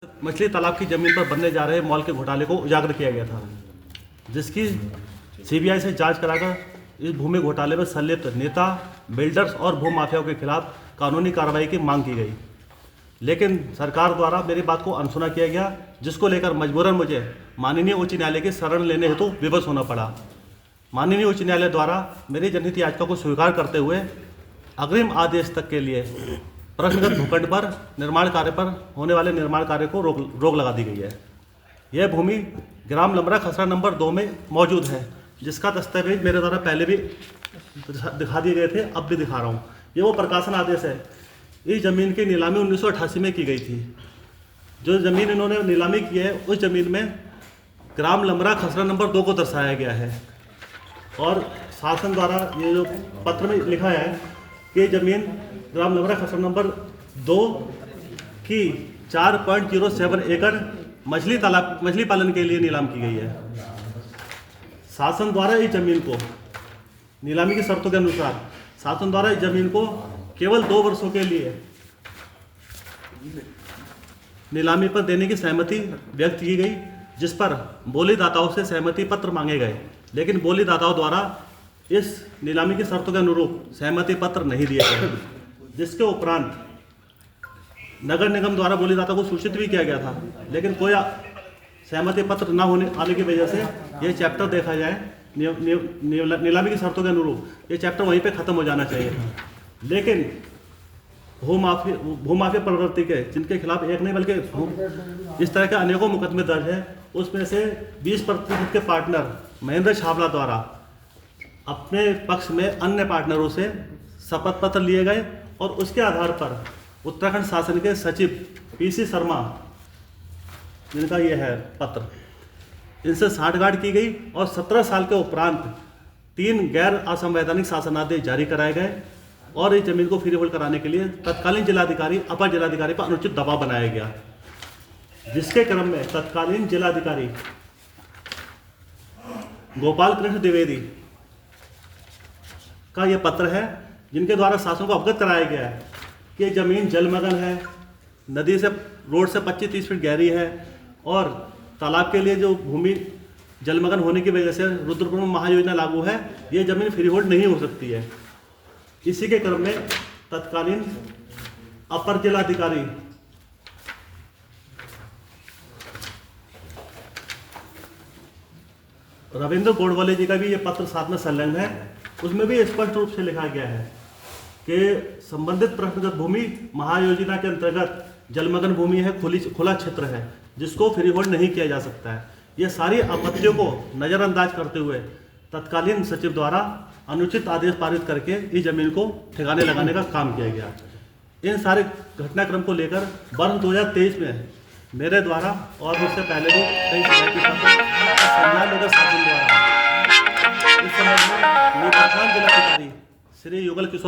मछली तालाब की जमीन पर बनने जा रहे मॉल के घोटाले को उजागर किया गया था, जिसकी सीबीआई से जांच कराकर इस भूमि घोटाले में संलिप्त नेता, बिल्डर्स और भू माफियाओं के खिलाफ कानूनी कार्रवाई की मांग की गई। लेकिन सरकार द्वारा मेरी बात को अनसुना किया गया, जिसको लेकर मजबूरन मुझे माननीय उच्च न्यायालय की शरण लेने हेतु विवश होना पड़ा। माननीय उच्च न्यायालय द्वारा मेरी जनहित याचिका को स्वीकार करते हुए अग्रिम आदेश तक के लिए प्रश्नगत भूखंड पर निर्माण कार्य पर होने वाले निर्माण कार्य को रोक लगा दी गई है। यह भूमि ग्राम लमरा खसरा नंबर 2 में मौजूद है, जिसका दस्तावेज मेरे द्वारा पहले भी दिखा दिए गए थे, अब भी दिखा रहा हूँ। ये वो प्रकाशन आदेश है। इस जमीन की नीलामी 1988 में की गई थी। जो ज़मीन इन्होंने नीलामी की है, उस ज़मीन में ग्राम लमरा खसरा नंबर 2 को दर्शाया गया है। और शासन द्वारा ये जो पत्र में लिखा है कि ज़मीन ग्राम लमरा खसरा नंबर 2 की 4.07 एकड़ मछली पालन के लिए नीलाम की गई है। शासन द्वारा इस जमीन को नीलामी की शर्तों के अनुसार शासन द्वारा इस जमीन को केवल 2 वर्षों के लिए नीलामी पर देने की सहमति व्यक्त की गई, जिस पर बोलीदाताओं से सहमति पत्र मांगे गए, लेकिन बोलीदाताओं द्वारा इस नीलामी की शर्तों के अनुरूप सहमति पत्र नहीं दिए गए, जिसके उपरांत नगर निगम द्वारा बोलीदाता को सूचित भी किया गया था, लेकिन कोई सहमति पत्र न आने की वजह से ये चैप्टर देखा जाए नीलामी की शर्तों के अनुरूप ये चैप्टर वहीं पे ख़त्म हो जाना चाहिए था। लेकिन भूमाफिया प्रवृत्ति के जिनके खिलाफ एक नहीं बल्कि इस तरह के अनेकों मुकदमे दर्ज है, उसमें से 20% के पार्टनर महेंद्र छावला द्वारा अपने पक्ष में अन्य पार्टनरों से शपथ पत्र लिए गए और उसके आधार पर उत्तराखंड शासन के सचिव पीसी शर्मा, जिनका ये है पत्र, इनसे साठगांठ की गई और 17 साल के उपरांत 3 गैर असंवैधानिक शासनादेश जारी कराए गए और इस जमीन को फ्री होल्ड कराने के लिए तत्कालीन जिलाधिकारी अपर जिलाधिकारी पर अनुचित दबाव बनाया गया, जिसके क्रम में तत्कालीन जिलाधिकारी गोपाल कृष्ण द्विवेदी का यह पत्र है, जिनके द्वारा शासन को अवगत कराया गया है कि जमीन जलमग्न है, नदी से रोड से 25-30 फीट गहरी है और तालाब के लिए जो भूमि जलमग्न होने की वजह से रुद्रपुर में महायोजना लागू है, ये जमीन फ्री होल्ड नहीं हो सकती है। इसी के क्रम में तत्कालीन अपर जिलाधिकारी रविंद्र गोडवाले जी का भी ये पत्र साथ में संलग्न है। उसमें भी स्पष्ट रूप से लिखा गया है कि संबंधित प्रश्नगत भूमि महायोजना के अंतर्गत जलमग्न भूमि है, खुला क्षेत्र है, जिसको फ्री होल्ड नहीं किया जा सकता है। ये सारी आपत्तियों को नज़रअंदाज करते हुए तत्कालीन सचिव द्वारा अनुचित आदेश पारित करके इस जमीन को ठिकाने लगाने का काम किया गया। इन सारे घटनाक्रम को लेकर वर्ष 2023 में मेरे द्वारा और मुझसे पहले भी कई शिकायती संज्ञान लेकर शासन द्वारा इस समय में जिलाधिकारी श्री युगल किशोर